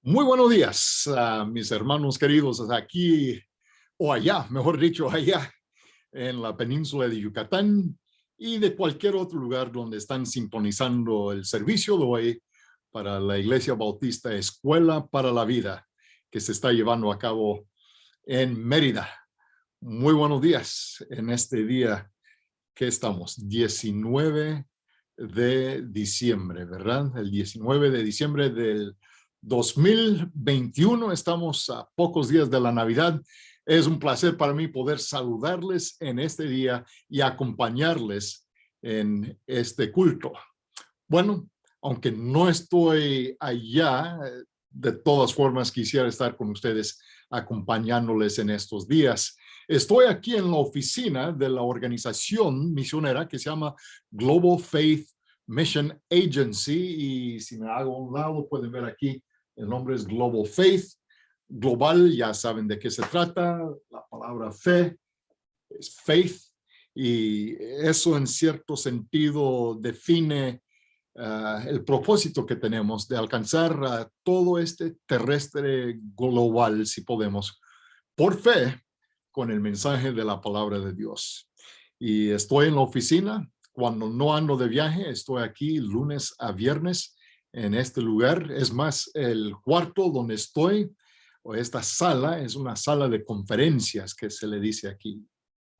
Muy buenos días, mis hermanos queridos, aquí o allá, mejor dicho, allá en la península de Yucatán y de cualquier otro lugar donde están sintonizando el servicio de hoy para la Iglesia Bautista Escuela para la Vida, que se está llevando a cabo en Mérida. Muy buenos días en este día que estamos, 19 de diciembre, ¿verdad? El 19 de diciembre del 2021, estamos a pocos días de la Navidad. Es un placer para mí poder saludarles en este día y acompañarles en este culto. Bueno, aunque no estoy allá, de todas formas quisiera estar con ustedes acompañándoles en estos días. Estoy aquí en la oficina de la organización misionera que se llama Global Faith Mission Agency, y si me hago a un lado pueden ver aquí el nombre es Global Faith. Global, ya saben de qué se trata, la palabra fe es faith, y eso en cierto sentido define el propósito que tenemos de alcanzar todo este terrestre global, si podemos, por fe, con el mensaje de la palabra de Dios. Y estoy en la oficina. Cuando no ando de viaje, estoy aquí lunes a viernes en este lugar. Es más, el cuarto donde estoy, o esta sala, es una sala de conferencias que se le dice aquí,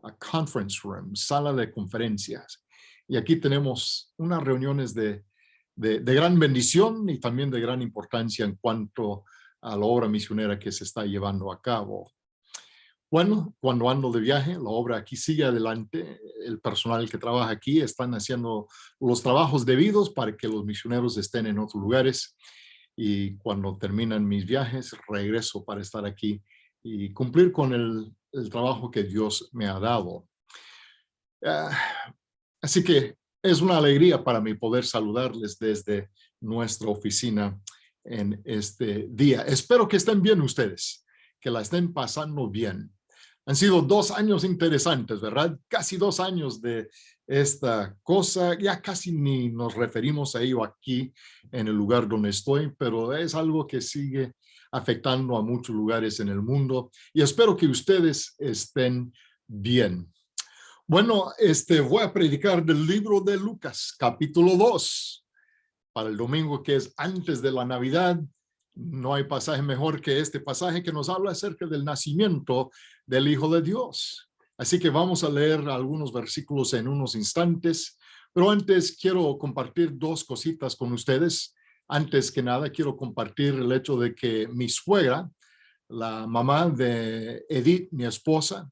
a conference room, sala de conferencias. Y aquí tenemos unas reuniones de gran bendición y también de gran importancia en cuanto a la obra misionera que se está llevando a cabo. Bueno, cuando ando de viaje, la obra aquí sigue adelante. El personal que trabaja aquí están haciendo los trabajos debidos para que los misioneros estén en otros lugares. Y cuando terminan mis viajes, regreso para estar aquí y cumplir con el trabajo que Dios me ha dado. Así que es una alegría para mí poder saludarles desde nuestra oficina en este día. Espero que estén bien ustedes, que la estén pasando bien. Han sido 2 años interesantes, ¿verdad? Casi 2 años de esta cosa. Ya casi ni nos referimos a ello aquí en el lugar donde estoy, pero es algo que sigue afectando a muchos lugares en el mundo y espero que ustedes estén bien. Bueno, voy a predicar del libro de Lucas, capítulo 2, para el domingo que es antes de la Navidad. No hay pasaje mejor que este pasaje que nos habla acerca del nacimiento del Hijo de Dios. Así que vamos a leer algunos versículos en unos instantes, pero antes quiero compartir 2 cositas con ustedes. Antes que nada, quiero compartir el hecho de que mi suegra, la mamá de Edith, mi esposa,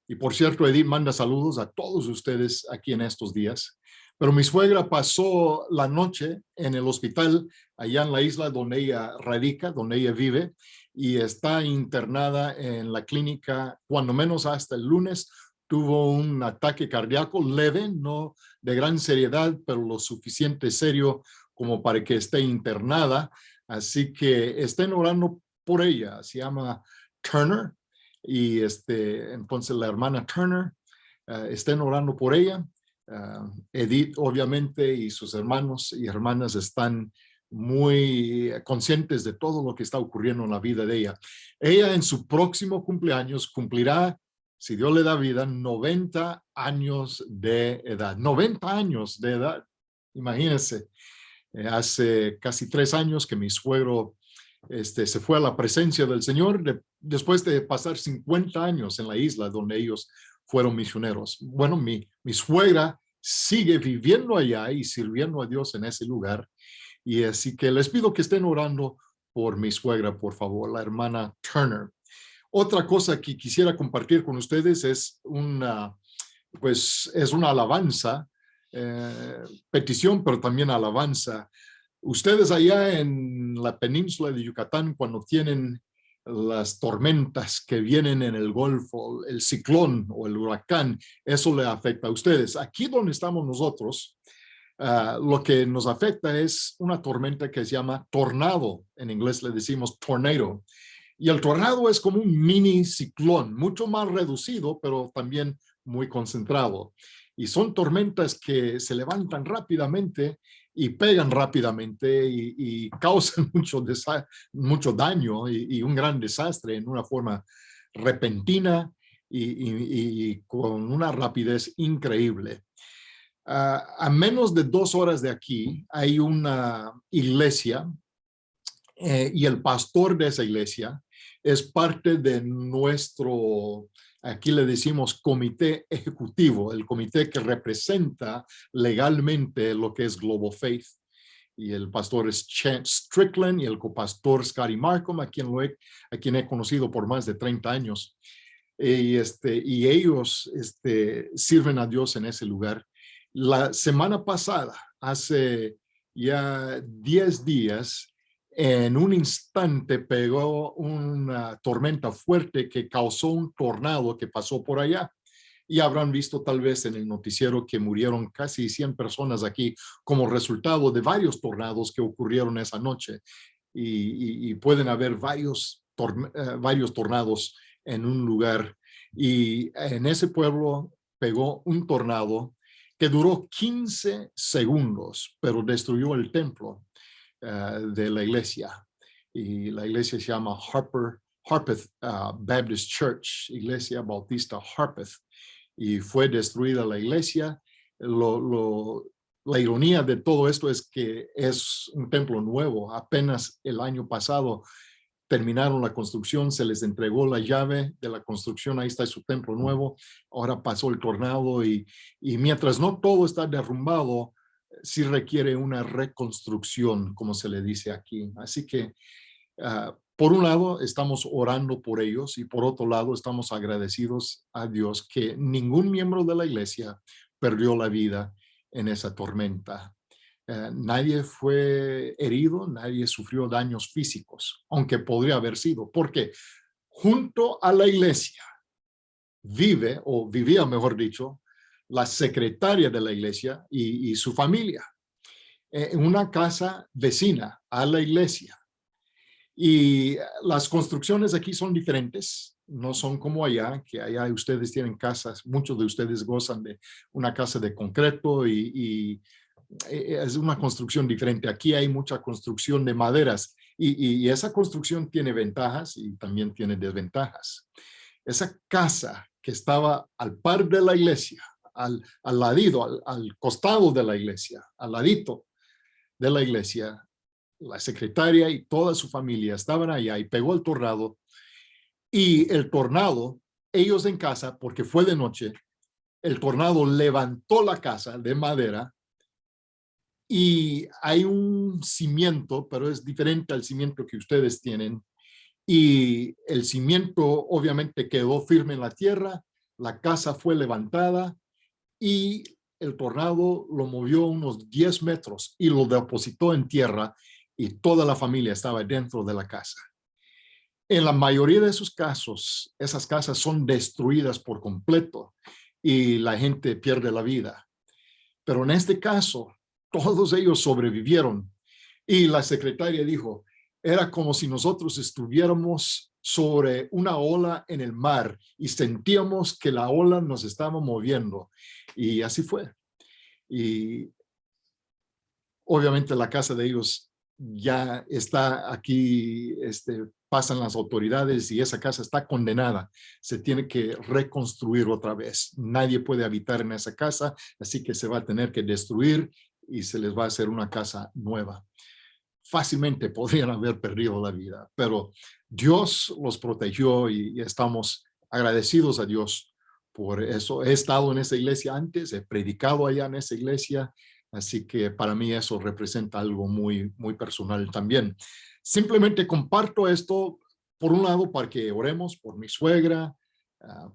y por cierto, Edith manda saludos a todos ustedes aquí en estos días. Pero mi suegra pasó la noche en el hospital allá en la isla donde ella radica, donde ella vive, y está internada en la clínica, cuando menos hasta el lunes. Tuvo un ataque cardíaco leve, no de gran seriedad, pero lo suficiente serio como para que esté internada. Así que estén orando por ella. Se llama Turner. Y entonces la hermana Turner, estén orando por ella. Edith, obviamente, y sus hermanos y hermanas están muy conscientes de todo lo que está ocurriendo en la vida de ella. Ella en su próximo cumpleaños cumplirá, si Dios le da vida, 90 años de edad. 90 años de edad. Imagínense, hace casi 3 años que mi suegro se fue a la presencia del Señor después de pasar 50 años en la isla donde ellos fueron misioneros. Bueno, mi suegra sigue viviendo allá y sirviendo a Dios en ese lugar. Y así que les pido que estén orando por mi suegra, por favor, la hermana Turner. Otra cosa que quisiera compartir con ustedes es es una alabanza, petición, pero también alabanza. Ustedes allá en la península de Yucatán, cuando tienen las tormentas que vienen en el Golfo, el ciclón o el huracán, eso le afecta a ustedes. Aquí donde estamos nosotros, lo que nos afecta es una tormenta que se llama tornado. En inglés le decimos tornado. Y el tornado es como un mini ciclón, mucho más reducido, pero también muy concentrado. Y son tormentas que se levantan rápidamente y pegan rápidamente y causan mucho daño y un gran desastre en una forma repentina y con una rapidez increíble. A menos de 2 horas de aquí hay una iglesia y el pastor de esa iglesia es parte de nuestro, aquí le decimos comité ejecutivo, el comité que representa legalmente lo que es Global Faith. Y el pastor es Chance Strickland y el copastor Scotty Markham, a quien he conocido por más de 30 años. Y ellos sirven a Dios en ese lugar. La semana pasada, hace ya 10 días, en un instante pegó una tormenta fuerte que causó un tornado que pasó por allá. Y habrán visto tal vez en el noticiero que murieron casi 100 personas aquí como resultado de varios tornados que ocurrieron esa noche. Y pueden haber varios tornados en un lugar. Y en ese pueblo pegó un tornado que duró 15 segundos, pero destruyó el templo de la iglesia. Y la iglesia se llama Harpeth Baptist Church, Iglesia Bautista Harpeth. Y fue destruida la iglesia. La ironía de todo esto es que es un templo nuevo. Apenas el año pasado terminaron la construcción, se les entregó la llave de la construcción, ahí está su templo nuevo. Ahora pasó el tornado y mientras no todo está derrumbado, sí requiere una reconstrucción, como se le dice aquí. Así que, por un lado, estamos orando por ellos y por otro lado, estamos agradecidos a Dios que ningún miembro de la iglesia perdió la vida en esa tormenta. Nadie fue herido, nadie sufrió daños físicos, aunque podría haber sido, porque junto a la iglesia vive, o vivía, mejor dicho, la secretaria de la iglesia y su familia, en una casa vecina a la iglesia. Y las construcciones aquí son diferentes, no son como allá, que allá ustedes tienen casas, muchos de ustedes gozan de una casa de concreto y es una construcción diferente. Aquí hay mucha construcción de maderas y esa construcción tiene ventajas y también tiene desventajas. Esa casa que estaba al par de la iglesia, al ladito, al costado de la iglesia, al ladito de la iglesia, la secretaria y toda su familia estaban allá y pegó el tornado. Y el tornado, ellos en casa, porque fue de noche, el tornado levantó la casa de madera y hay un cimiento, pero es diferente al cimiento que ustedes tienen. Y el cimiento obviamente quedó firme en la tierra, la casa fue levantada y el tornado lo movió unos 10 metros y lo depositó en tierra y toda la familia estaba dentro de la casa. En la mayoría de esos casos, esas casas son destruidas por completo y la gente pierde la vida. Pero en este caso, todos ellos sobrevivieron. Y la secretaria dijo, era como si nosotros estuviéramos sobre una ola en el mar y sentíamos que la ola nos estaba moviendo. Y así fue. Y obviamente la casa de ellos ya está aquí, pasan las autoridades y esa casa está condenada. Se tiene que reconstruir otra vez. Nadie puede habitar en esa casa, así que se va a tener que destruir y se les va a hacer una casa nueva. Fácilmente podrían haber perdido la vida, pero Dios los protegió y estamos agradecidos a Dios por eso. He estado en esa iglesia antes, he predicado allá en esa iglesia, así que para mí eso representa algo muy, muy personal también. Simplemente comparto esto, por un lado, para que oremos por mi suegra,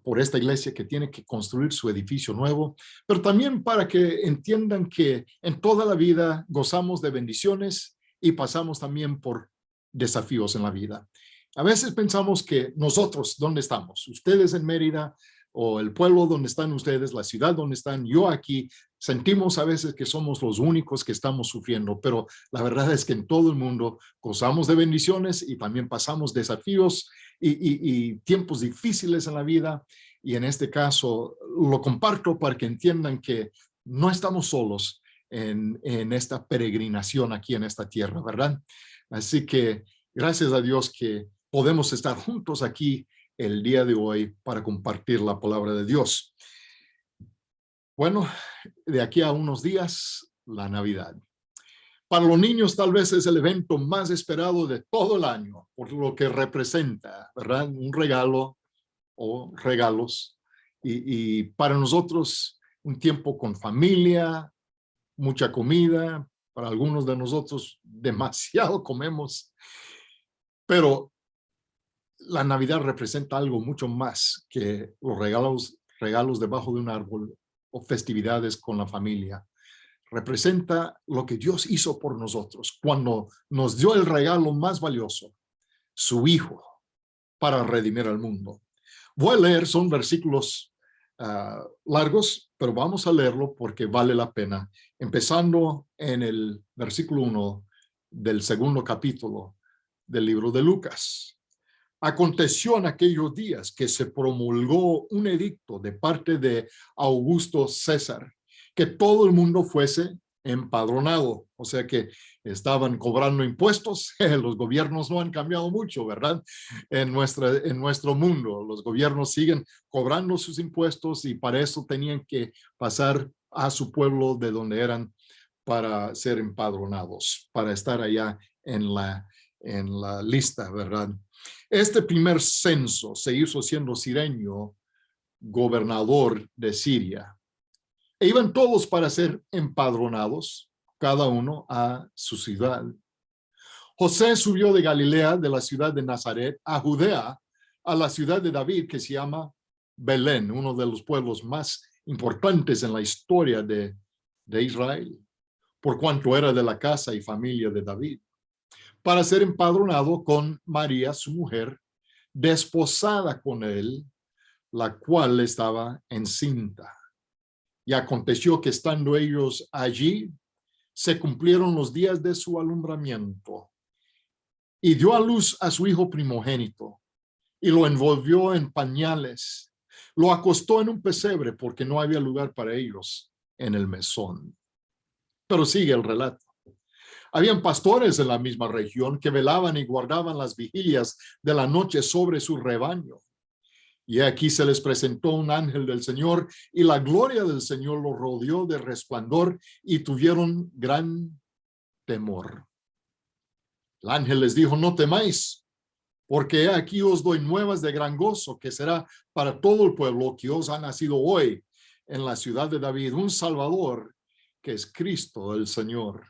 por esta iglesia que tiene que construir su edificio nuevo, pero también para que entiendan que en toda la vida gozamos de bendiciones y pasamos también por desafíos en la vida. A veces pensamos que nosotros, ¿dónde estamos? Ustedes en Mérida o el pueblo donde están ustedes, la ciudad donde están, yo aquí, sentimos a veces que somos los únicos que estamos sufriendo, pero la verdad es que en todo el mundo gozamos de bendiciones y también pasamos desafíos y tiempos difíciles en la vida. Y en este caso lo comparto para que entiendan que no estamos solos en esta peregrinación aquí en esta tierra, ¿verdad? Así que gracias a Dios que podemos estar juntos aquí el día de hoy para compartir la palabra de Dios. Bueno, de aquí a unos días, la Navidad. Para los niños tal vez es el evento más esperado de todo el año, por lo que representa, ¿verdad? Un regalo o regalos. Y para nosotros, un tiempo con familia, mucha comida. Para algunos de nosotros, demasiado comemos. Pero la Navidad representa algo mucho más que los regalos debajo de un árbol o festividades con la familia. Representa lo que Dios hizo por nosotros cuando nos dio el regalo más valioso, su Hijo, para redimir al mundo. Voy a leer, son versículos largos, pero vamos a leerlo porque vale la pena. Empezando en el versículo 1 del segundo capítulo del libro de Lucas. Aconteció en aquellos días que se promulgó un edicto de parte de Augusto César, que todo el mundo fuese empadronado. O sea que estaban cobrando impuestos. Los gobiernos no han cambiado mucho, ¿verdad? En nuestro mundo, los gobiernos siguen cobrando sus impuestos y para eso tenían que pasar a su pueblo de donde eran para ser empadronados, para estar allá en la lista, ¿verdad? Este primer censo se hizo siendo Cirenio gobernador de Siria. E iban todos para ser empadronados, cada uno a su ciudad. José subió de Galilea, de la ciudad de Nazaret, a Judea, a la ciudad de David, que se llama Belén, uno de los pueblos más importantes en la historia de Israel, por cuanto era de la casa y familia de David, para ser empadronado con María, su mujer, desposada con él, la cual estaba encinta. Y aconteció que estando ellos allí, se cumplieron los días de su alumbramiento. Y dio a luz a su hijo primogénito, y lo envolvió en pañales. Lo acostó en un pesebre, porque no había lugar para ellos en el mesón. Pero sigue el relato. Habían pastores en la misma región que velaban y guardaban las vigilias de la noche sobre su rebaño. Y aquí se les presentó un ángel del Señor, y la gloria del Señor los rodeó de resplandor, y tuvieron gran temor. El ángel les dijo: no temáis, porque aquí os doy nuevas de gran gozo, que será para todo el pueblo, que os ha nacido hoy en la ciudad de David un Salvador, que es Cristo el Señor.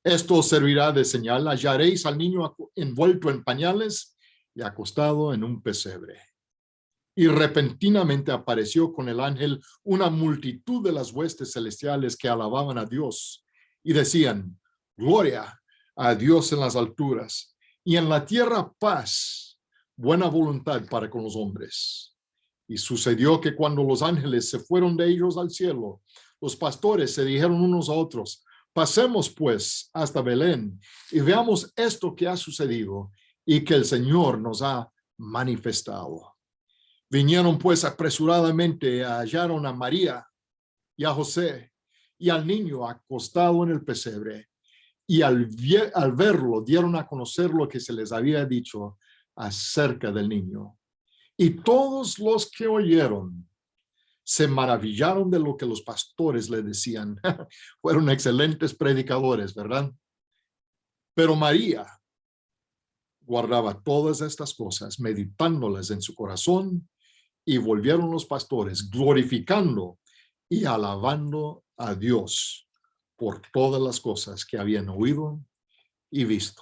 Esto os servirá de señal: hallaréis al niño envuelto en pañales y acostado en un pesebre. Y repentinamente apareció con el ángel una multitud de las huestes celestiales que alababan a Dios y decían: gloria a Dios en las alturas, y en la tierra paz, buena voluntad para con los hombres. Y sucedió que cuando los ángeles se fueron de ellos al cielo, los pastores se dijeron unos a otros: pasemos pues hasta Belén y veamos esto que ha sucedido y que el Señor nos ha manifestado. Vinieron pues apresuradamente, hallaron a María y a José y al niño acostado en el pesebre, y al verlo dieron a conocer lo que se les había dicho acerca del niño. Y todos los que oyeron se maravillaron de lo que los pastores le decían. Fueron excelentes predicadores, ¿verdad? Pero María guardaba todas estas cosas, meditándolas en su corazón. Y volvieron los pastores glorificando y alabando a Dios por todas las cosas que habían oído y visto.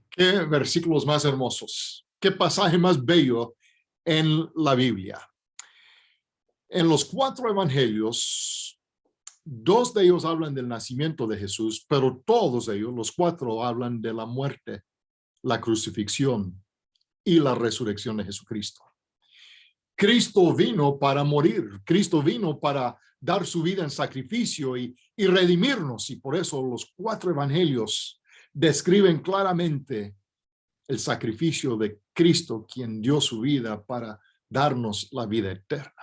Qué versículos más hermosos, qué pasaje más bello en la Biblia. En los 4 evangelios, 2 de ellos hablan del nacimiento de Jesús, pero todos ellos, los 4, hablan de la muerte, la crucifixión y la resurrección de Jesucristo. Cristo vino para morir, Cristo vino para dar su vida en sacrificio y redimirnos, y por eso los 4 evangelios describen claramente el sacrificio de Cristo, quien dio su vida para darnos la vida eterna.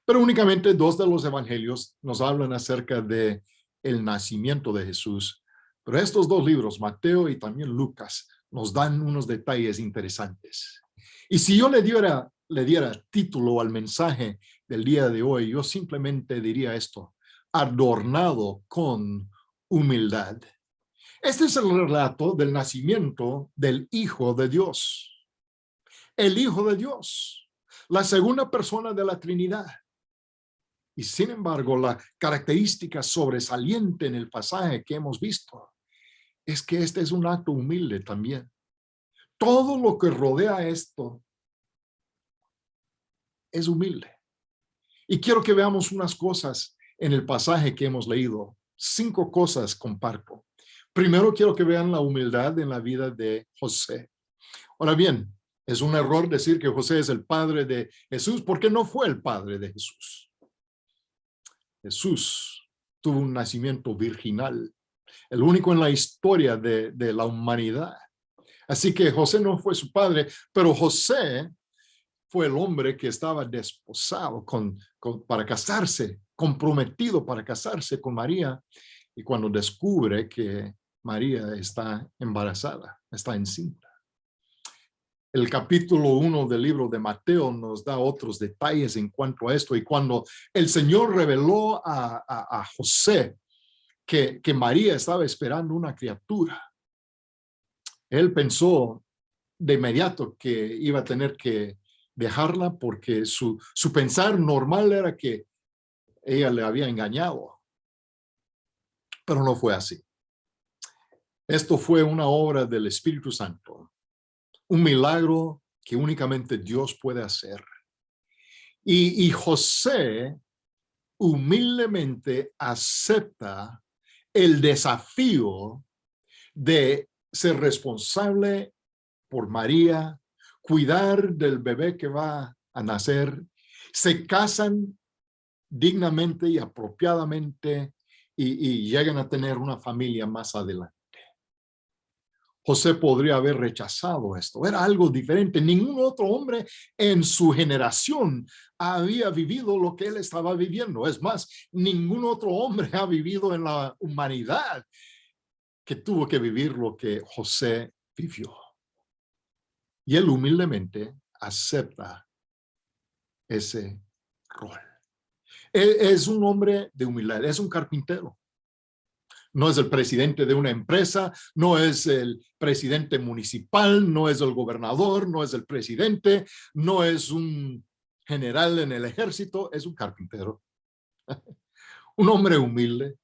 Pero únicamente dos de los evangelios nos hablan acerca de el nacimiento de Jesús. Pero estos dos libros, Mateo y también Lucas, nos dan unos detalles interesantes. Y si yo le diera título al mensaje del día de hoy, yo simplemente diría esto: adornado con humildad. Este es el relato del nacimiento del Hijo de Dios. El Hijo de Dios, la segunda persona de la Trinidad. Y sin embargo, la característica sobresaliente en el pasaje que hemos visto es que este es un acto humilde también. Todo lo que rodea esto es humilde. Y quiero que veamos unas cosas en el pasaje que hemos leído. 5 cosas comparto. Primero, quiero que vean la humildad en la vida de José. Ahora bien, es un error decir que José es el padre de Jesús, porque no fue el padre de Jesús. Jesús tuvo un nacimiento virginal, el único en la historia de la humanidad. Así que José no fue su padre, pero José fue el hombre que estaba desposado para casarse, comprometido para casarse con María, y cuando descubre que María está embarazada, está encinta. El capítulo 1 del libro de Mateo nos da otros detalles en cuanto a esto, y cuando el Señor reveló a José que María estaba esperando una criatura, él pensó de inmediato que iba a tener que dejarla, porque su pensar normal era que ella le había engañado. Pero no fue así. Esto fue una obra del Espíritu Santo, un milagro que únicamente Dios puede hacer. Y José humildemente acepta el desafío de ser responsable por María, cuidar del bebé que va a nacer. Se casan dignamente y apropiadamente y llegan a tener una familia más adelante. José podría haber rechazado esto. Era algo diferente. Ningún otro hombre en su generación había vivido lo que él estaba viviendo. Es más, ningún otro hombre ha vivido en la humanidad que tuvo que vivir lo que José vivió. Y él humildemente acepta ese rol. Es un hombre de humildad, es un carpintero. No es el presidente de una empresa, no es el presidente municipal, no es el gobernador, no es el presidente, no es un general en el ejército, es un carpintero. Un hombre humilde,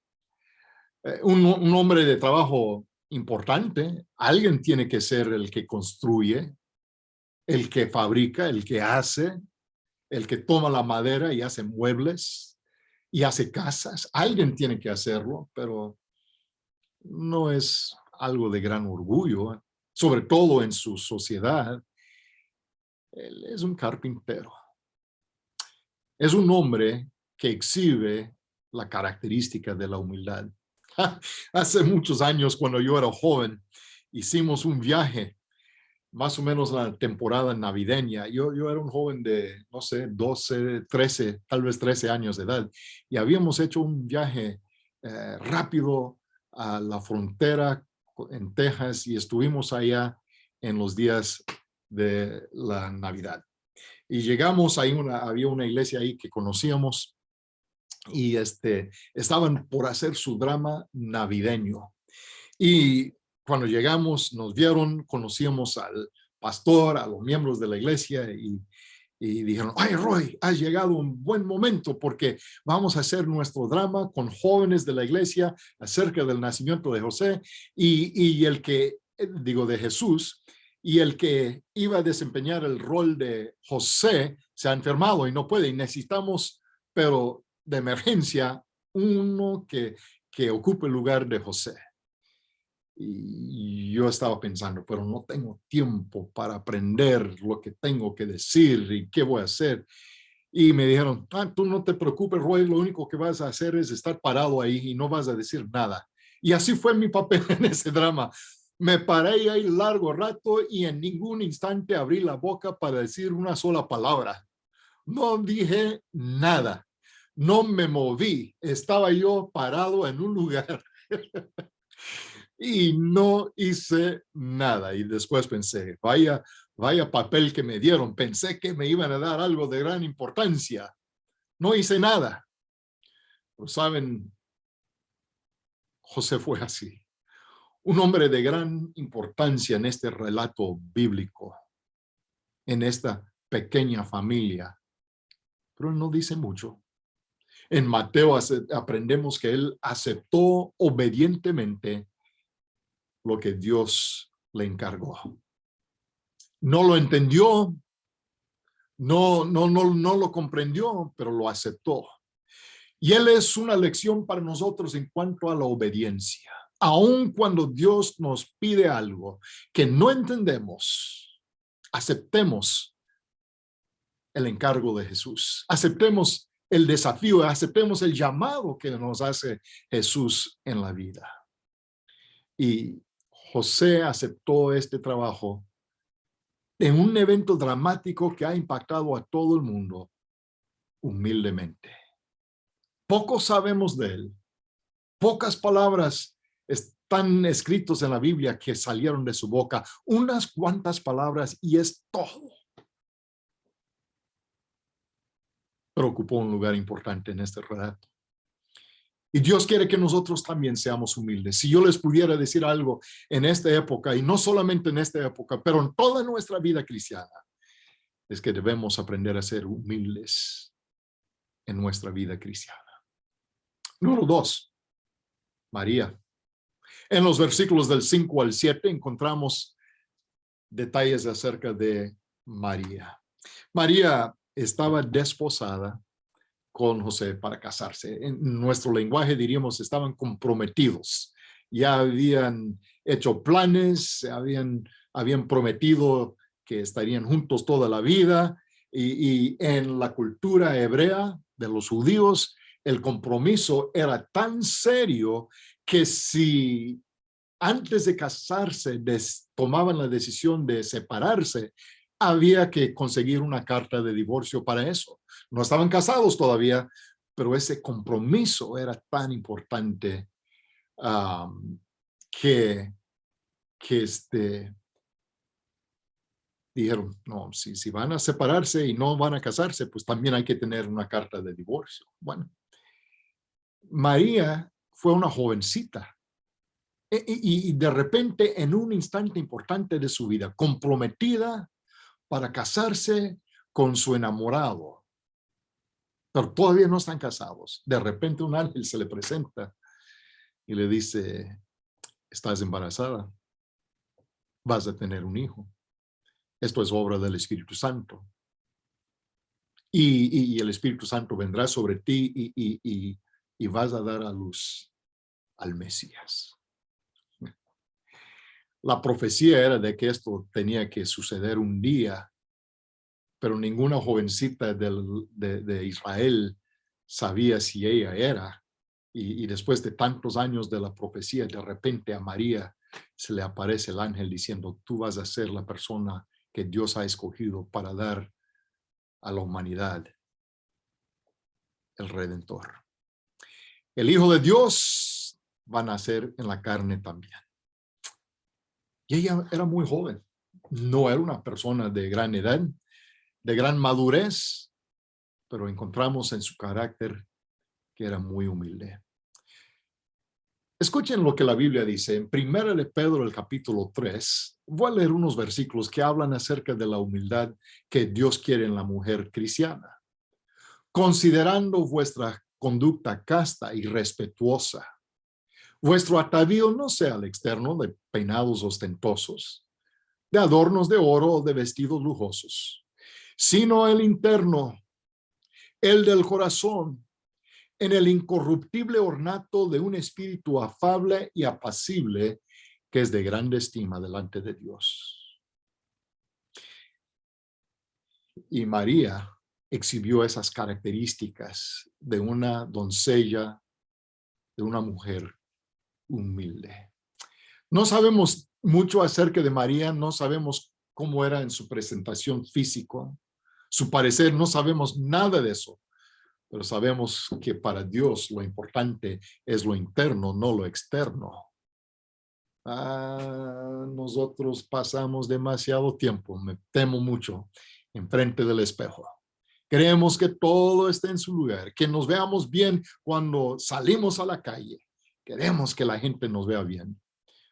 un hombre de trabajo importante. Alguien tiene que ser el que construye, el que fabrica, el que hace, el que toma la madera y hace muebles y hace casas. Alguien tiene que hacerlo, pero no es algo de gran orgullo, sobre todo en su sociedad. Él es un carpintero. Es un hombre que exhibe la característica de la humildad. Hace muchos años, cuando yo era joven, hicimos un viaje, más o menos la temporada navideña. Yo era un joven de, no sé, 12, 13, tal vez 13 años de edad, y habíamos hecho un viaje rápido a la frontera en Texas, y estuvimos allá en los días de la Navidad. Y llegamos ahí, había una iglesia ahí que conocíamos, y estaban por hacer su drama navideño. Y cuando llegamos, nos vieron, conocíamos al pastor, a los miembros de la iglesia, y dijeron: "Ay, Roy, has llegado un buen momento, porque vamos a hacer nuestro drama con jóvenes de la iglesia acerca del nacimiento de José y el que, de Jesús, y el que iba a desempeñar el rol de José se ha enfermado y no puede, y necesitamos, pero de emergencia, uno que ocupe el lugar de José". Y yo estaba pensando, pero no tengo tiempo para aprender lo que tengo que decir y qué voy a hacer. Y me dijeron: tú no te preocupes, Roy, lo único que vas a hacer es estar parado ahí y no vas a decir nada. Y así fue mi papel en ese drama. Me paré ahí largo rato y en ningún instante abrí la boca para decir una sola palabra, No dije nada. No me moví. Estaba yo parado en un lugar y no hice nada. Y después pensé, vaya papel que me dieron. Pensé que me iban a dar algo de gran importancia. No hice nada. Pero saben, José fue así. Un hombre de gran importancia en este relato bíblico, en esta pequeña familia. Pero él no dice mucho. En Mateo aprendemos que él aceptó obedientemente lo que Dios le encargó. No lo entendió, no lo comprendió, pero lo aceptó. Y él es una lección para nosotros en cuanto a la obediencia. Aun cuando Dios nos pide algo que no entendemos, aceptemos el encargo de Jesús. Aceptemos el desafío, aceptemos el llamado que nos hace Jesús en la vida. Y José aceptó este trabajo en un evento dramático que ha impactado a todo el mundo humildemente. Poco sabemos de él. Pocas palabras están escritos en la Biblia que salieron de su boca. Unas cuantas palabras y es todo. Pero ocupó un lugar importante en este relato. Y Dios quiere que nosotros también seamos humildes. Si yo les pudiera decir algo en esta época, y no solamente en esta época, pero en toda nuestra vida cristiana, es que debemos aprender a ser humildes en nuestra vida cristiana. Número 2, María. En los versículos del 5 al 7 encontramos detalles acerca de María. María estaba desposada con José para casarse. En nuestro lenguaje diríamos estaban comprometidos. Ya habían hecho planes, habían prometido que estarían juntos toda la vida y en la cultura hebrea de los judíos el compromiso era tan serio que si antes de casarse tomaban la decisión de separarse, había que conseguir una carta de divorcio para eso. No estaban casados todavía, pero ese compromiso era tan importante que dijeron, no, si van a separarse y no van a casarse, pues también hay que tener una carta de divorcio. Bueno, María fue una jovencita y de repente en un instante importante de su vida, comprometida para casarse con su enamorado, pero todavía no están casados. De repente un ángel se le presenta y le dice, estás embarazada, vas a tener un hijo. Esto es obra del Espíritu Santo. Y el Espíritu Santo vendrá sobre ti y vas a dar a luz al Mesías. La profecía era de que esto tenía que suceder un día, pero ninguna jovencita de Israel sabía si ella era. Y después de tantos años de la profecía, de repente a María se le aparece el ángel diciendo, tú vas a ser la persona que Dios ha escogido para dar a la humanidad el Redentor. El Hijo de Dios va a nacer en la carne también. Y ella era muy joven. No era una persona de gran edad, de gran madurez, pero encontramos en su carácter que era muy humilde. Escuchen lo que la Biblia dice en 1 de Pedro, el capítulo 3. Voy a leer unos versículos que hablan acerca de la humildad que Dios quiere en la mujer cristiana. Considerando vuestra conducta casta y respetuosa, vuestro atavío no sea al externo de peinados ostentosos, de adornos de oro o de vestidos lujosos, sino el interno, el del corazón, en el incorruptible ornato de un espíritu afable y apacible que es de grande estima delante de Dios. Y María exhibió esas características de una doncella, de una mujer humilde. No sabemos mucho acerca de María, no sabemos cómo era en su presentación física. su parecer, no sabemos nada de eso, pero sabemos que para Dios lo importante es lo interno, no lo externo. Nosotros pasamos demasiado tiempo, me temo mucho, enfrente del espejo. Queremos que todo esté en su lugar, que nos veamos bien cuando salimos a la calle. Queremos que la gente nos vea bien,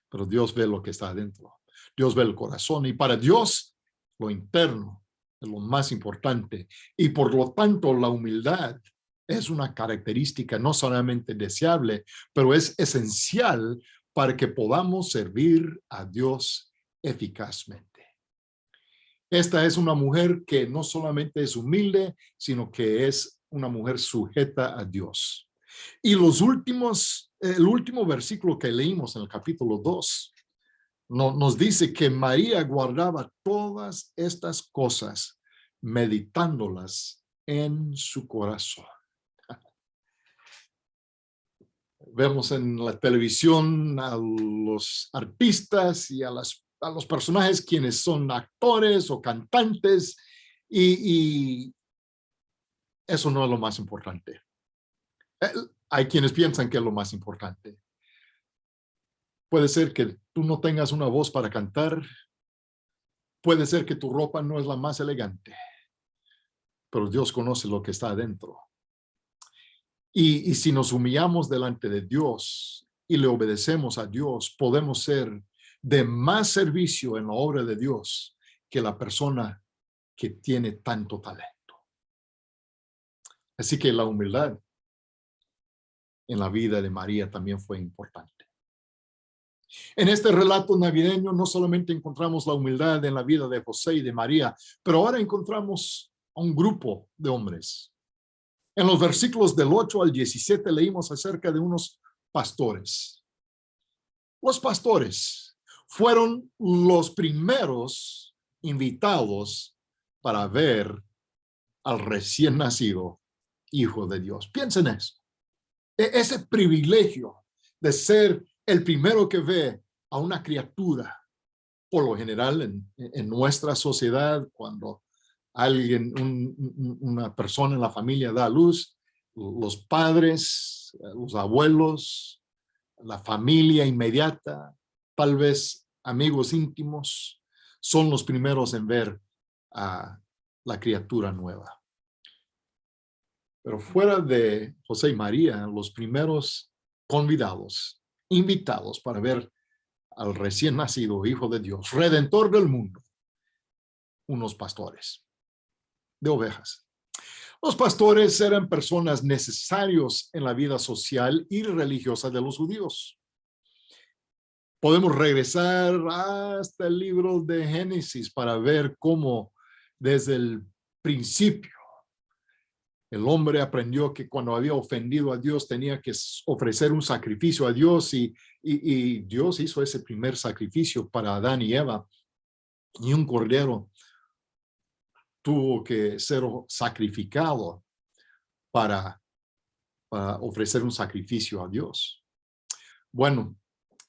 pero Dios ve lo que está adentro. Dios ve el corazón y para Dios lo interno es lo más importante. Y por lo tanto la humildad es una característica no solamente deseable, pero es esencial para que podamos servir a Dios eficazmente. Esta es una mujer que no solamente es humilde, sino que es una mujer sujeta a Dios. Y el último versículo que leímos en el capítulo 2 nos dice que María guardaba todas estas cosas, meditándolas en su corazón. Vemos en la televisión a los artistas y a los personajes quienes son actores o cantantes y eso no es lo más importante. Hay quienes piensan que es lo más importante. Puede ser que tú no tengas una voz para cantar, puede ser que tu ropa no es la más elegante, pero Dios conoce lo que está adentro. Y si nos humillamos delante de Dios y le obedecemos a Dios, podemos ser de más servicio en la obra de Dios que la persona que tiene tanto talento. Así que la humildad en la vida de María también fue importante. En este relato navideño no solamente encontramos la humildad en la vida de José y de María, pero ahora encontramos a un grupo de hombres. En los versículos del 8 al 17 leímos acerca de unos pastores. Los pastores fueron los primeros invitados para ver al recién nacido Hijo de Dios. Piensen en eso. Ese privilegio de ser el primero que ve a una criatura, por lo general en nuestra sociedad, cuando alguien, una persona en la familia da a luz, los padres, los abuelos, la familia inmediata, tal vez amigos íntimos, son los primeros en ver a la criatura nueva. Pero fuera de José y María, los primeros convidados, invitados para ver al recién nacido Hijo de Dios, Redentor del mundo, unos pastores de ovejas. Los pastores eran personas necesarios en la vida social y religiosa de los judíos. Podemos regresar hasta el libro de Génesis para ver cómo desde el principio el hombre aprendió que cuando había ofendido a Dios tenía que ofrecer un sacrificio a Dios y Dios hizo ese primer sacrificio para Adán y Eva y un cordero tuvo que ser sacrificado para ofrecer un sacrificio a Dios. Bueno,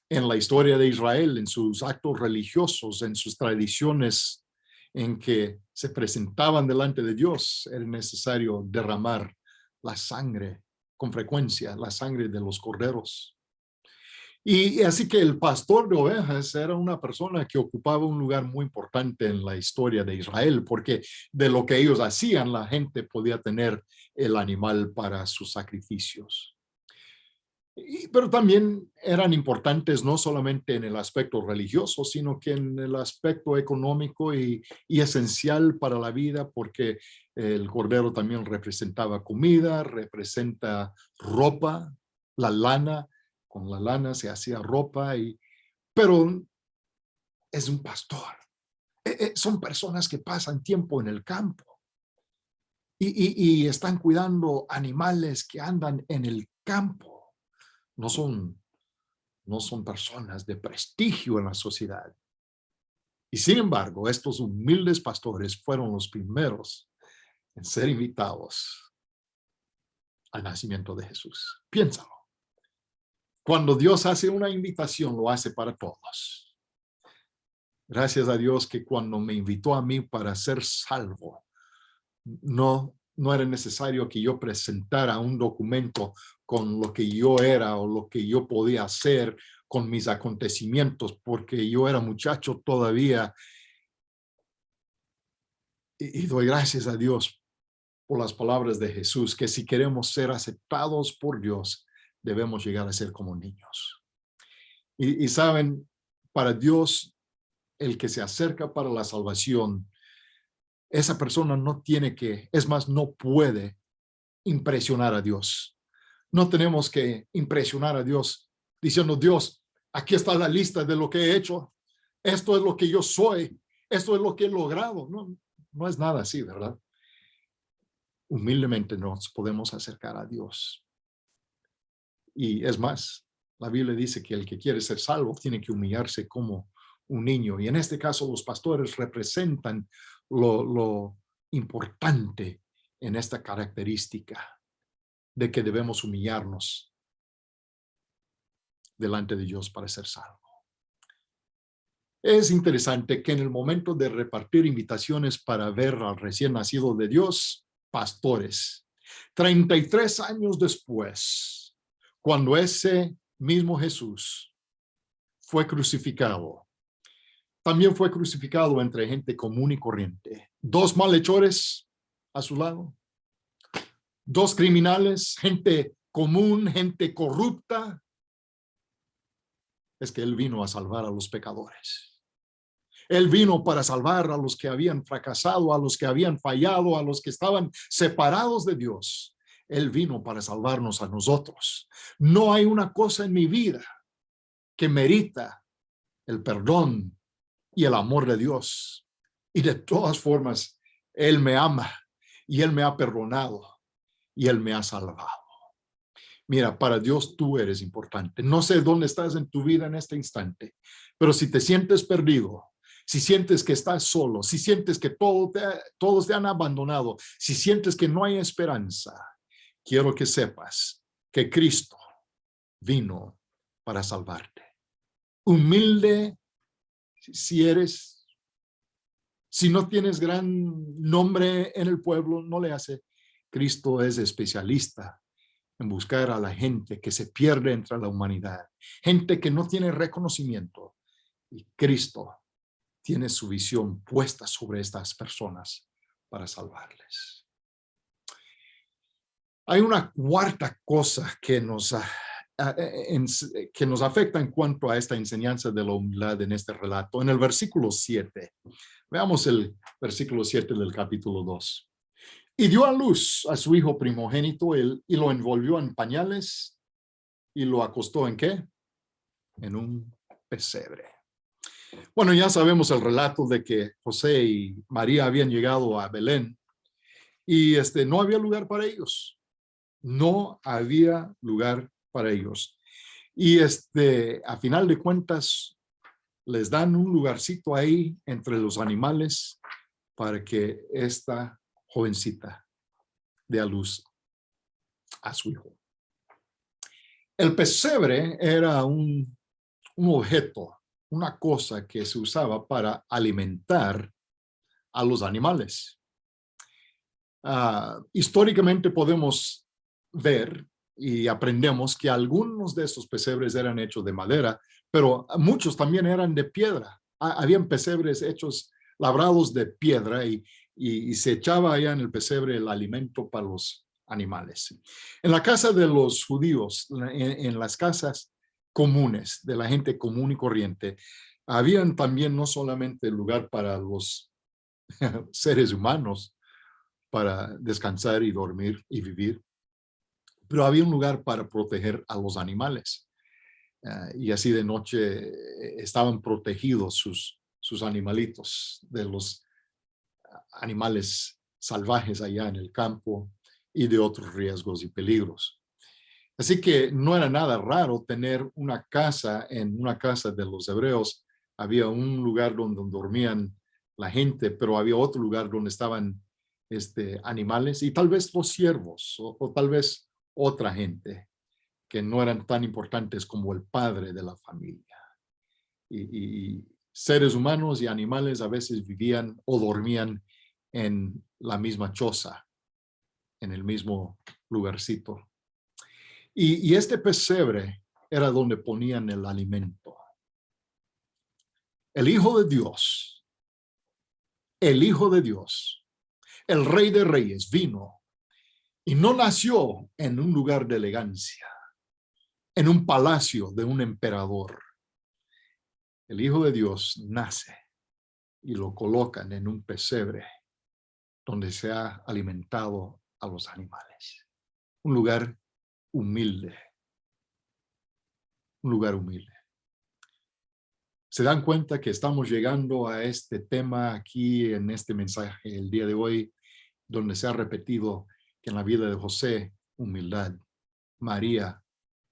en la historia de Israel, en sus actos religiosos, en sus tradiciones en que se presentaban delante de Dios, era necesario derramar la sangre con frecuencia, la sangre de los corderos. Y así que el pastor de ovejas era una persona que ocupaba un lugar muy importante en la historia de Israel, porque de lo que ellos hacían, la gente podía tener el animal para sus sacrificios. Pero también eran importantes no solamente en el aspecto religioso, sino que en el aspecto económico y esencial para la vida, porque el cordero también representaba comida, representa ropa, la lana, con la lana se hacía ropa, pero es un pastor. Son personas que pasan tiempo en el campo y están cuidando animales que andan en el campo. No son personas de prestigio en la sociedad. Y sin embargo, estos humildes pastores fueron los primeros en ser invitados al nacimiento de Jesús. Piénsalo. Cuando Dios hace una invitación, lo hace para todos. Gracias a Dios que cuando me invitó a mí para ser salvo, no era necesario que yo presentara un documento con lo que yo era o lo que yo podía hacer con mis acontecimientos, porque yo era muchacho todavía. Y doy gracias a Dios por las palabras de Jesús, que si queremos ser aceptados por Dios, debemos llegar a ser como niños. Y saben, para Dios, el que se acerca para la salvación, esa persona no tiene que, es más, no puede impresionar a Dios. No tenemos que impresionar a Dios diciendo: Dios, aquí está la lista de lo que he hecho. Esto es lo que yo soy. Esto es lo que he logrado. No, no es nada así, ¿verdad? Humildemente nos podemos acercar a Dios. Y es más, la Biblia dice que el que quiere ser salvo tiene que humillarse como un niño. Y en este caso, los pastores representan lo importante en esta característica de que debemos humillarnos delante de Dios para ser salvo. Es interesante que en el momento de repartir invitaciones para ver al recién nacido de Dios, pastores, 33 años después, cuando ese mismo Jesús fue crucificado, también fue crucificado entre gente común y corriente. 2 malhechores a su lado, 2 criminales, gente común, gente corrupta. Es que Él vino a salvar a los pecadores. Él vino para salvar a los que habían fracasado, a los que habían fallado, a los que estaban separados de Dios. Él vino para salvarnos a nosotros. No hay una cosa en mi vida que merita el perdón y el amor de Dios. Y de todas formas, Él me ama y Él me ha perdonado y Él me ha salvado. Mira, para Dios tú eres importante. No sé dónde estás en tu vida en este instante, pero si te sientes perdido, si sientes que estás solo, si sientes que todos te han abandonado, si sientes que no hay esperanza, quiero que sepas que Cristo vino para salvarte. Humilde si eres, si no tienes gran nombre en el pueblo, no le hace. Cristo es especialista en buscar a la gente que se pierde entre la humanidad, gente que no tiene reconocimiento, y Cristo tiene su visión puesta sobre estas personas para salvarles. Hay una cuarta cosa que nos afecta en cuanto a esta enseñanza de la humildad en este relato. En el versículo 7, veamos el versículo 7 del capítulo 2. Y dio a luz a su hijo primogénito y lo envolvió en pañales y lo acostó ¿en qué? En un pesebre. Bueno, ya sabemos el relato de que José y María habían llegado a Belén y no había lugar para ellos. No había lugar para ellos. Y a final de cuentas les dan un lugarcito ahí entre los animales para que esta jovencita dé a luz a su hijo. El pesebre era un objeto, una cosa que se usaba para alimentar a los animales. Históricamente podemos ver y aprendemos que algunos de estos pesebres eran hechos de madera, pero muchos también eran de piedra. Habían pesebres hechos, labrados de piedra y se echaba allá en el pesebre el alimento para los animales. En la casa de los judíos, en las casas comunes de la gente común y corriente, habían también no solamente lugar para los seres humanos para descansar y dormir y vivir, pero había un lugar para proteger a los animales. Y así de noche estaban protegidos sus animalitos de los animales salvajes allá en el campo y de otros riesgos y peligros. Así que no era nada raro tener una casa. En una casa de los hebreos había un lugar donde dormían la gente, pero había otro lugar donde estaban animales y tal vez los siervos o tal vez otra gente que no eran tan importantes como el padre de la familia. Y seres humanos y animales a veces vivían o dormían en la misma choza, en el mismo lugarcito. Y este pesebre era donde ponían el alimento. El Hijo de Dios, el Hijo de Dios, el Rey de Reyes vino y no nació en un lugar de elegancia, en un palacio de un emperador. El Hijo de Dios nace y lo colocan en un pesebre donde se ha alimentado a los animales. Un lugar humilde. Un lugar humilde. Se dan cuenta que estamos llegando a este tema aquí en este mensaje el día de hoy, donde se ha repetido que en la vida de José, humildad, María,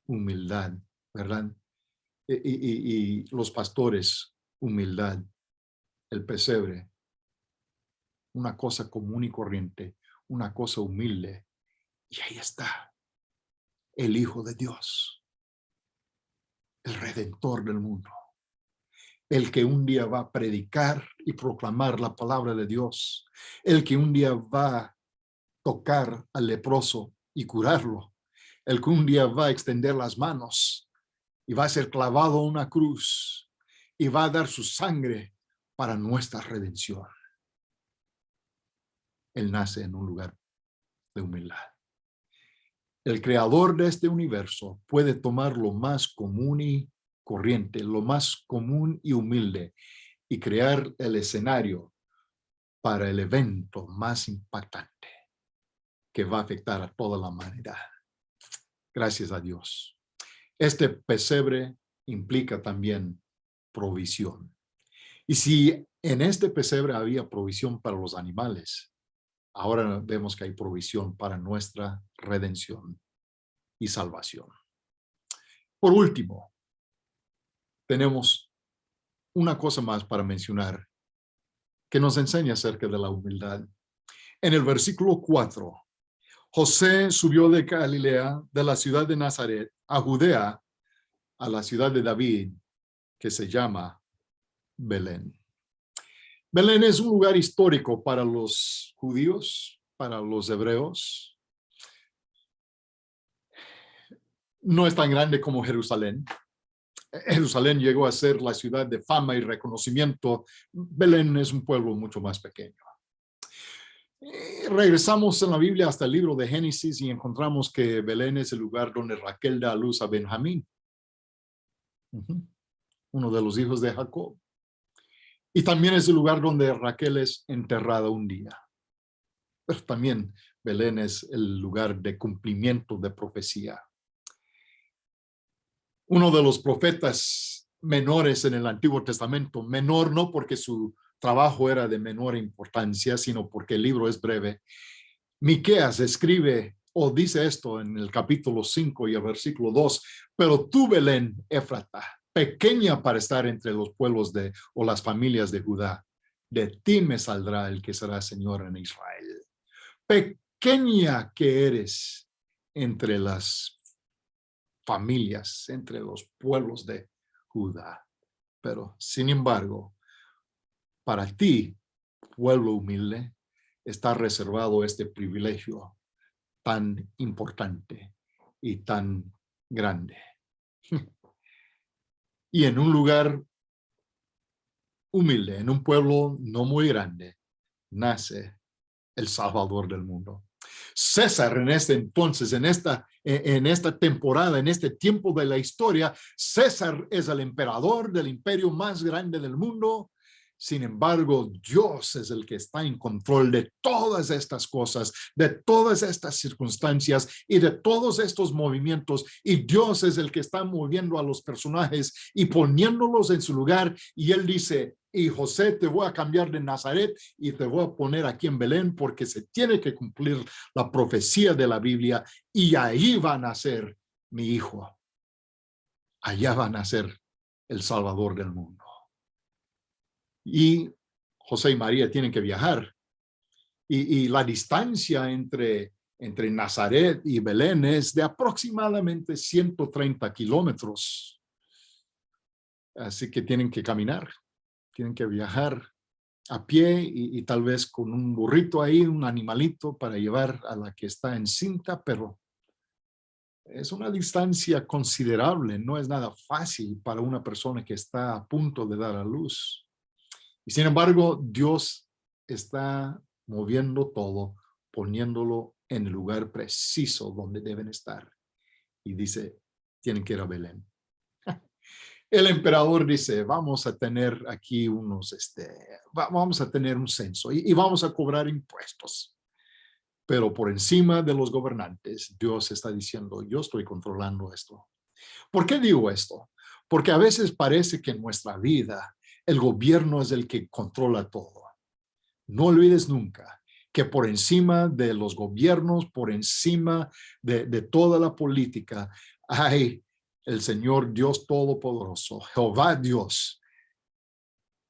humildad, ¿verdad? Y los pastores, humildad, el pesebre, una cosa común y corriente, una cosa humilde. Y ahí está el Hijo de Dios, el Redentor del mundo, el que un día va a predicar y proclamar la palabra de Dios, el que un día va a tocar al leproso y curarlo, el que un día va a extender las manos y va a ser clavado a una cruz y va a dar su sangre para nuestra redención. Él nace en un lugar de humildad. El creador de este universo puede tomar lo más común y corriente, lo más común y humilde, y crear el escenario para el evento más impactante que va a afectar a toda la humanidad. Gracias a Dios. Este pesebre implica también provisión. Y si en este pesebre había provisión para los animales, ahora vemos que hay provisión para nuestra redención y salvación. Por último, tenemos una cosa más para mencionar que nos enseña acerca de la humildad. En el versículo 4, José subió de Galilea, de la ciudad de Nazaret, a Judea, a la ciudad de David, que se llama Belén. Belén es un lugar histórico para los judíos, para los hebreos. No es tan grande como Jerusalén. Jerusalén llegó a ser la ciudad de fama y reconocimiento. Belén es un pueblo mucho más pequeño. Regresamos en la Biblia hasta el libro de Génesis y encontramos que Belén es el lugar donde Raquel da a luz a Benjamín, uno de los hijos de Jacob. Y también es el lugar donde Raquel es enterrada un día. Pero también Belén es el lugar de cumplimiento de profecía. Uno de los profetas menores en el Antiguo Testamento, menor no porque su trabajo era de menor importancia, sino porque el libro es breve. Miqueas escribe o dice esto en el capítulo 5 y el versículo 2, pero tú, Belén, Éfrata, pequeña para estar entre los pueblos o las familias de Judá, de ti me saldrá el que será Señor en Israel. Pequeña que eres entre las familias, entre los pueblos de Judá. Pero, sin embargo, para ti, pueblo humilde, está reservado este privilegio tan importante y tan grande. Y en un lugar humilde, en un pueblo no muy grande, nace el Salvador del mundo. César en este entonces, en esta temporada, en este tiempo de la historia, César es el emperador del imperio más grande del mundo. Sin embargo, Dios es el que está en control de todas estas cosas, de todas estas circunstancias y de todos estos movimientos. Y Dios es el que está moviendo a los personajes y poniéndolos en su lugar. Y él dice, y José, te voy a cambiar de Nazaret y te voy a poner aquí en Belén porque se tiene que cumplir la profecía de la Biblia y ahí va a nacer mi hijo. Allá va a nacer el Salvador del mundo. Y José y María tienen que viajar. Y la distancia entre Nazaret y Belén es de aproximadamente 130 kilómetros. Así que tienen que caminar, tienen que viajar a pie y tal vez con un burrito ahí, un animalito para llevar a la que está encinta, pero es una distancia considerable, no es nada fácil para una persona que está a punto de dar a luz. Y sin embargo, Dios está moviendo todo, poniéndolo en el lugar preciso donde deben estar. Y dice, tienen que ir a Belén. El emperador dice, vamos a tener aquí vamos a tener un censo y vamos a cobrar impuestos. Pero por encima de los gobernantes, Dios está diciendo, yo estoy controlando esto. ¿Por qué digo esto? Porque a veces parece que en nuestra vida el gobierno es el que controla todo. No olvides nunca que por encima de los gobiernos, por encima de toda la política, hay el Señor Dios Todopoderoso, Jehová Dios,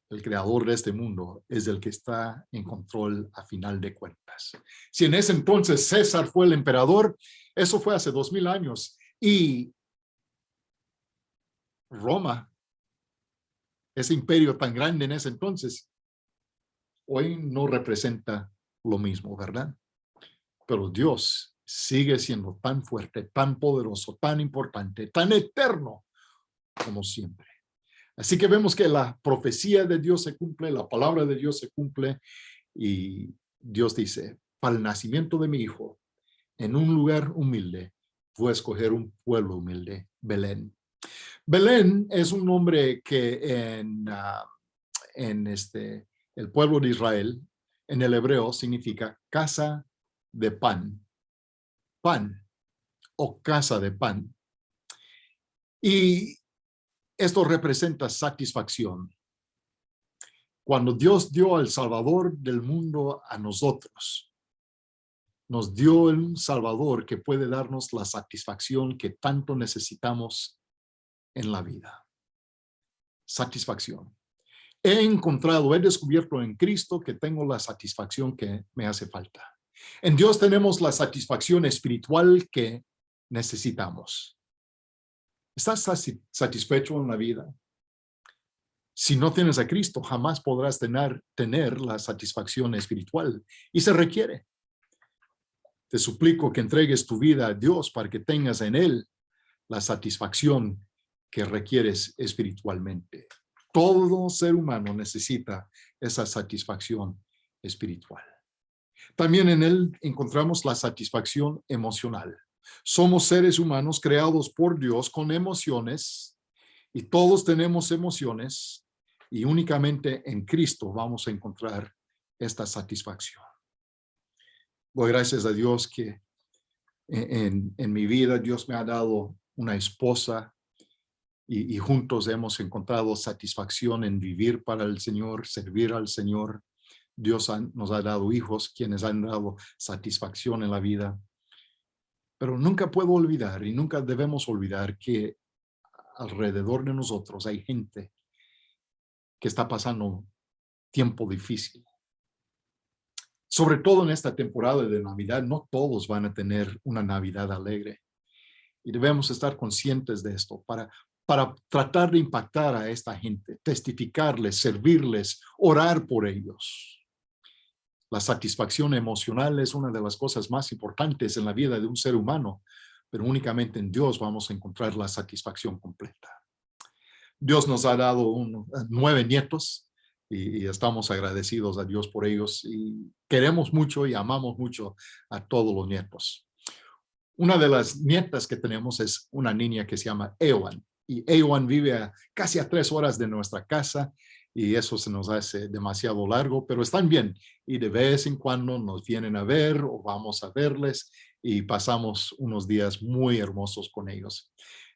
el creador de este mundo, es el que está en control a final de cuentas. Si en ese entonces César fue el emperador, eso fue hace 2000 años. Y Roma, ese imperio tan grande en ese entonces, hoy no representa lo mismo, ¿verdad? Pero Dios sigue siendo tan fuerte, tan poderoso, tan importante, tan eterno como siempre. Así que vemos que la profecía de Dios se cumple, la palabra de Dios se cumple y Dios dice, para el nacimiento de mi hijo, en un lugar humilde, voy a escoger un pueblo humilde, Belén. Belén es un nombre que en el pueblo de Israel, en el hebreo, significa casa de pan, pan o casa de pan. Y esto representa satisfacción. Cuando Dios dio al Salvador del mundo a nosotros, nos dio un Salvador que puede darnos la satisfacción que tanto necesitamos en la vida. Satisfacción. He descubierto en Cristo que tengo la satisfacción que me hace falta. En Dios tenemos la satisfacción espiritual que necesitamos. ¿Estás satisfecho en la vida? Si no tienes a Cristo, jamás podrás tener la satisfacción espiritual y se requiere. Te suplico que entregues tu vida a Dios para que tengas en Él la satisfacción que requieres espiritualmente. Todo ser humano necesita esa satisfacción espiritual. También en Él encontramos la satisfacción emocional. Somos seres humanos creados por Dios con emociones y todos tenemos emociones y únicamente en Cristo vamos a encontrar esta satisfacción. Doy gracias a Dios que en mi vida Dios me ha dado una esposa y juntos hemos encontrado satisfacción en vivir para el Señor, servir al Señor. Dios nos ha dado hijos quienes han dado satisfacción en la vida. Pero nunca puedo olvidar y nunca debemos olvidar que alrededor de nosotros hay gente que está pasando tiempo difícil. Sobre todo en esta temporada de Navidad, no todos van a tener una Navidad alegre. Y debemos estar conscientes de esto para tratar de impactar a esta gente, testificarles, servirles, orar por ellos. La satisfacción emocional es una de las cosas más importantes en la vida de un ser humano, pero únicamente en Dios vamos a encontrar la satisfacción completa. Dios nos ha dado 9 nietos y estamos agradecidos a Dios por ellos y queremos mucho y amamos mucho a todos los nietos. Una de las nietas que tenemos es una niña que se llama Ewan y Ewan vive casi a 3 horas de nuestra casa y eso se nos hace demasiado largo, pero están bien y de vez en cuando nos vienen a ver o vamos a verles y pasamos unos días muy hermosos con ellos.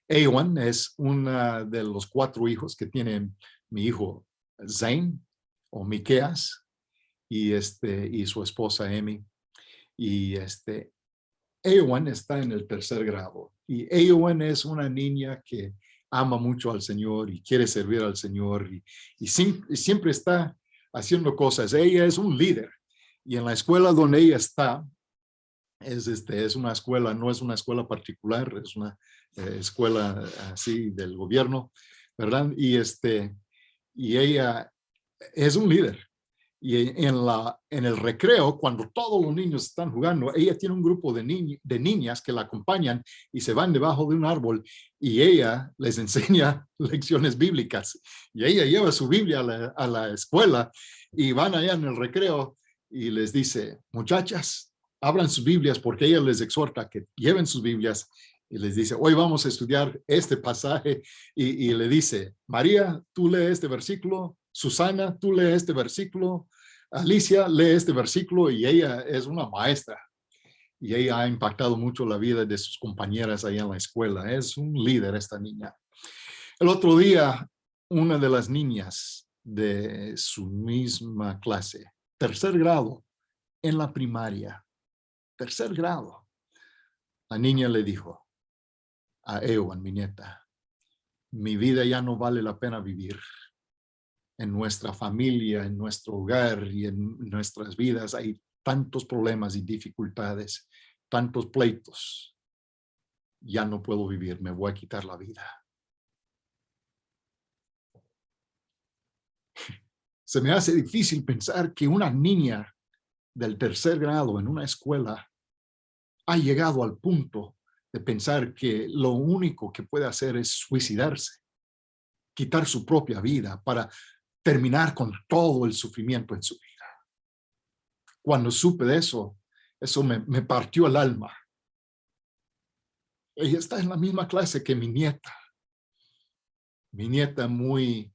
Ewan es una de los 4 hijos que tiene mi hijo Zane o Miqueas y su esposa Amy. Y Ewan está en el 3er grado y Ewan es una niña que ama mucho al Señor y quiere servir al Señor y siempre está haciendo cosas. Ella es un líder y en la escuela donde ella está es una escuela, no es una escuela particular, es una escuela así del gobierno, ¿verdad? Y ella es un líder Y en el recreo, cuando todos los niños están jugando, ella tiene un grupo de niñas que la acompañan y se van debajo de un árbol y ella les enseña lecciones bíblicas. Y ella lleva su Biblia a la escuela y van allá en el recreo y les dice, muchachas, abran sus Biblias, porque ella les exhorta que lleven sus Biblias y les dice, hoy vamos a estudiar este pasaje y le dice, María, tú lee este versículo, Susana, tú lee este versículo, Alicia lee este versículo, y ella es una maestra y ella ha impactado mucho la vida de sus compañeras ahí en la escuela. Es un líder esta niña. El otro día, una de las niñas de su misma clase, tercer grado, en la primaria, tercer grado, la niña le dijo a Ewan, mi nieta, mi vida ya no vale la pena vivir. En nuestra familia, en nuestro hogar y en nuestras vidas hay tantos problemas y dificultades, tantos pleitos. Ya no puedo vivir, me voy a quitar la vida. Se me hace difícil pensar que una niña del tercer grado en una escuela ha llegado al punto de pensar que lo único que puede hacer es suicidarse, quitar su propia vida para terminar con todo el sufrimiento en su vida. Cuando supe de eso, me partió el alma. Ella está en la misma clase que mi nieta. Mi nieta muy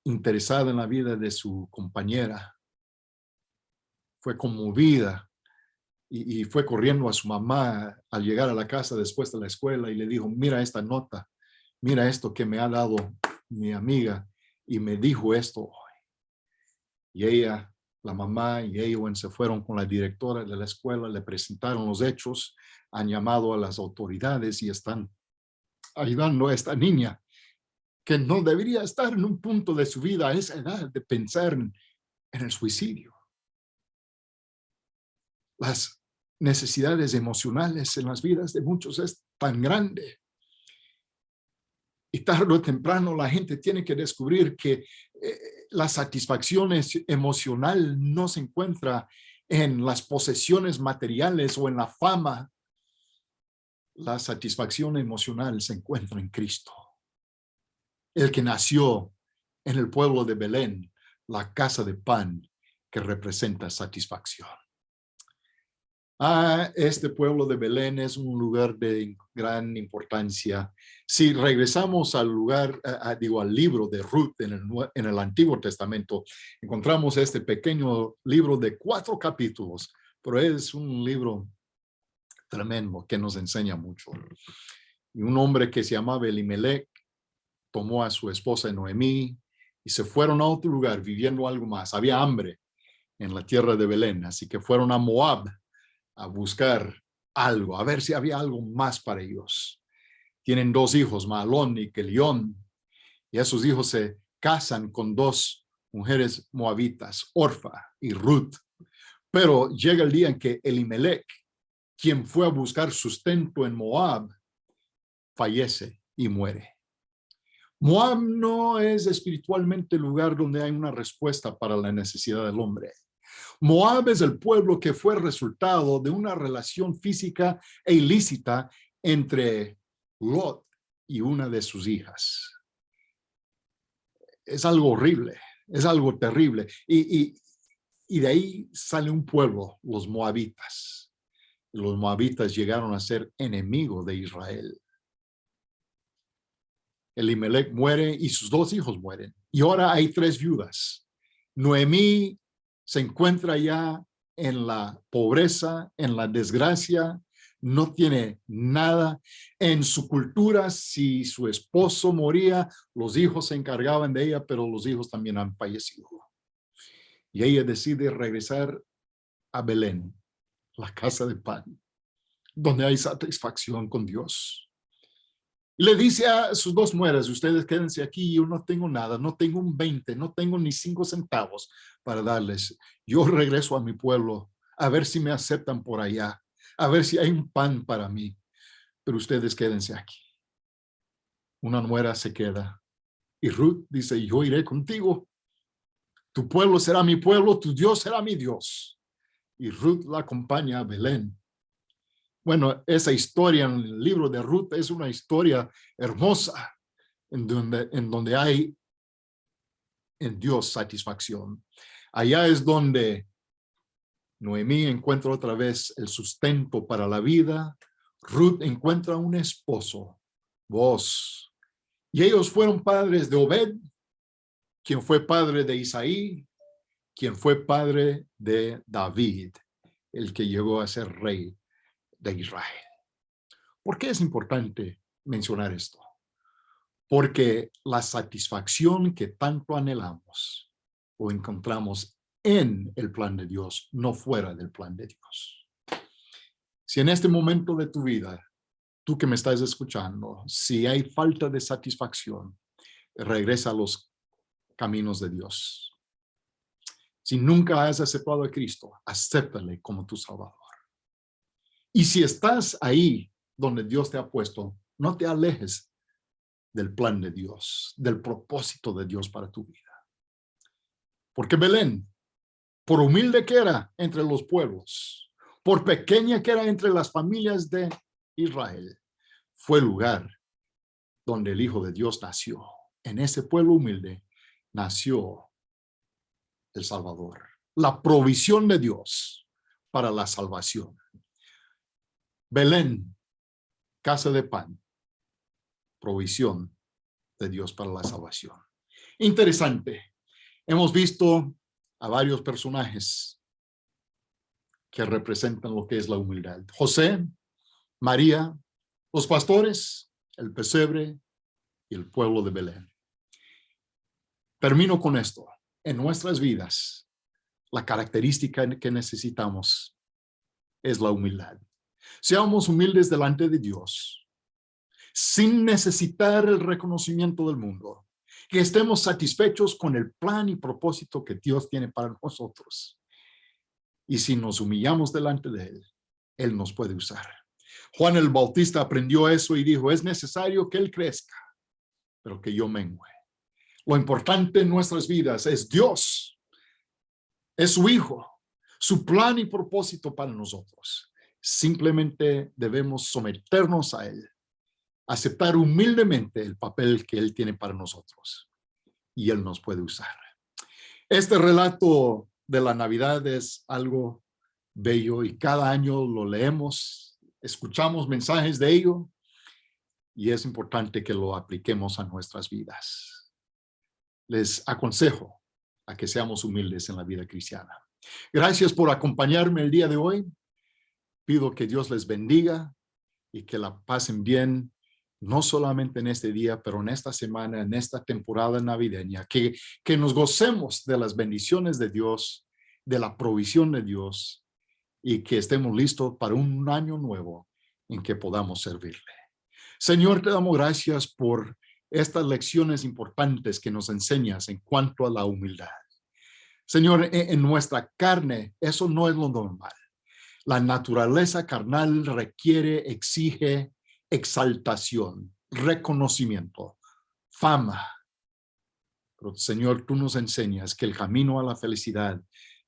interesada en la vida de su compañera. Fue conmovida y fue corriendo a su mamá al llegar a la casa después de la escuela y le dijo, mira esta nota, mira esto que me ha dado mi amiga y me dijo esto. Y ella, la mamá y Ewan se fueron con la directora de la escuela, le presentaron los hechos, han llamado a las autoridades y están ayudando a esta niña que no debería estar en un punto de su vida a esa edad de pensar en el suicidio. Las necesidades emocionales en las vidas de muchos es tan grande. Y tarde o temprano la gente tiene que descubrir que la satisfacción emocional no se encuentra en las posesiones materiales o en la fama. La satisfacción emocional se encuentra en Cristo, el que nació en el pueblo de Belén, la casa de pan que representa satisfacción. Este pueblo de Belén es un lugar de gran importancia. Si regresamos al lugar, al libro de Ruth en el Antiguo Testamento, encontramos este pequeño libro de 4 capítulos, pero es un libro tremendo que nos enseña mucho. Y un hombre que se llamaba Elimelech tomó a su esposa Noemí y se fueron a otro lugar viviendo algo más. Había hambre en la tierra de Belén, así que fueron a Moab a buscar algo, a ver si había algo más para ellos. Tienen 2 hijos, Mahlón y Kelión, y esos hijos se casan con 2 mujeres moabitas, Orfa y Ruth. Pero llega el día en que Elimelech, quien fue a buscar sustento en Moab, fallece y muere. Moab no es espiritualmente el lugar donde hay una respuesta para la necesidad del hombre. Moab es el pueblo que fue resultado de una relación física e ilícita entre Lot y una de sus hijas. Es algo horrible, es algo terrible. Y de ahí sale un pueblo, los moabitas. Los moabitas llegaron a ser enemigos de Israel. Elimelech muere y sus 2 hijos mueren. Y ahora hay 3 viudas. Noemí se encuentra ya en la pobreza, en la desgracia, no tiene nada. En su cultura, si su esposo moría, los hijos se encargaban de ella, pero los hijos también han fallecido. Y ella decide regresar a Belén, la casa de pan, donde hay satisfacción con Dios. Le dice a sus 2 nueras, ustedes quédense aquí, yo no tengo nada, no tengo un 20, no tengo ni 5 centavos para darles. Yo regreso a mi pueblo a ver si me aceptan por allá, a ver si hay un pan para mí, pero ustedes quédense aquí. Una nuera se queda Y Ruth dice, yo iré contigo. Tu pueblo será mi pueblo, tu Dios será mi Dios. Y Ruth la acompaña a Belén. Bueno, esa historia en el libro de Ruth es una historia hermosa en donde hay en Dios satisfacción. Allá es donde Noemí encuentra otra vez el sustento para la vida. Ruth encuentra un esposo, Boaz. Y ellos fueron padres de Obed, quien fue padre de Isaí, quien fue padre de David, el que llegó a ser rey de Israel. ¿Por qué es importante mencionar esto? Porque la satisfacción que tanto anhelamos o encontramos en el plan de Dios, no fuera del plan de Dios. Si en este momento de tu vida, tú que me estás escuchando, si hay falta de satisfacción, regresa a los caminos de Dios. Si nunca has aceptado a Cristo, acéptale como tu Salvador. Y si estás ahí donde Dios te ha puesto, no te alejes del plan de Dios, del propósito de Dios para tu vida. Porque Belén, por humilde que era entre los pueblos, por pequeña que era entre las familias de Israel, fue el lugar donde el Hijo de Dios nació. En ese pueblo humilde nació el Salvador, la provisión de Dios para la salvación. Belén, casa de pan, provisión de Dios para la salvación. Interesante. Hemos visto a varios personajes que representan lo que es la humildad. José, María, los pastores, el pesebre y el pueblo de Belén. Termino con esto. En nuestras vidas, la característica que necesitamos es la humildad. Seamos humildes delante de Dios, sin necesitar el reconocimiento del mundo. Que estemos satisfechos con el plan y propósito que Dios tiene para nosotros. Y si nos humillamos delante de Él, Él nos puede usar. Juan el Bautista aprendió eso y dijo, es necesario que Él crezca, pero que yo mengue. Lo importante en nuestras vidas es Dios, es su Hijo, su plan y propósito para nosotros. Simplemente debemos someternos a Él, aceptar humildemente el papel que Él tiene para nosotros y Él nos puede usar. Este relato de la Navidad es algo bello y cada año lo leemos, escuchamos mensajes de ello y es importante que lo apliquemos a nuestras vidas. Les aconsejo a que seamos humildes en la vida cristiana. Gracias por acompañarme el día de hoy. Pido que Dios les bendiga y que la pasen bien, no solamente en este día, pero en esta semana, en esta temporada navideña, que nos gocemos de las bendiciones de Dios, de la provisión de Dios y que estemos listos para un año nuevo en que podamos servirle. Señor, te damos gracias por estas lecciones importantes que nos enseñas en cuanto a la humildad. Señor, en nuestra carne, eso no es lo normal. La naturaleza carnal requiere, exige exaltación, reconocimiento, fama. Pero, Señor, tú nos enseñas que el camino a la felicidad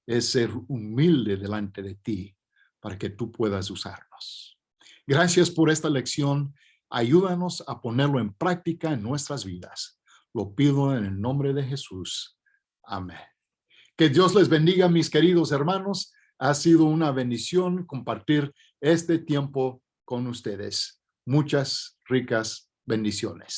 es ser humilde delante de ti para que tú puedas usarnos. Gracias por esta lección. Ayúdanos a ponerlo en práctica en nuestras vidas. Lo pido en el nombre de Jesús. Amén. Que Dios les bendiga, mis queridos hermanos. Ha sido una bendición compartir este tiempo con ustedes. Muchas ricas bendiciones.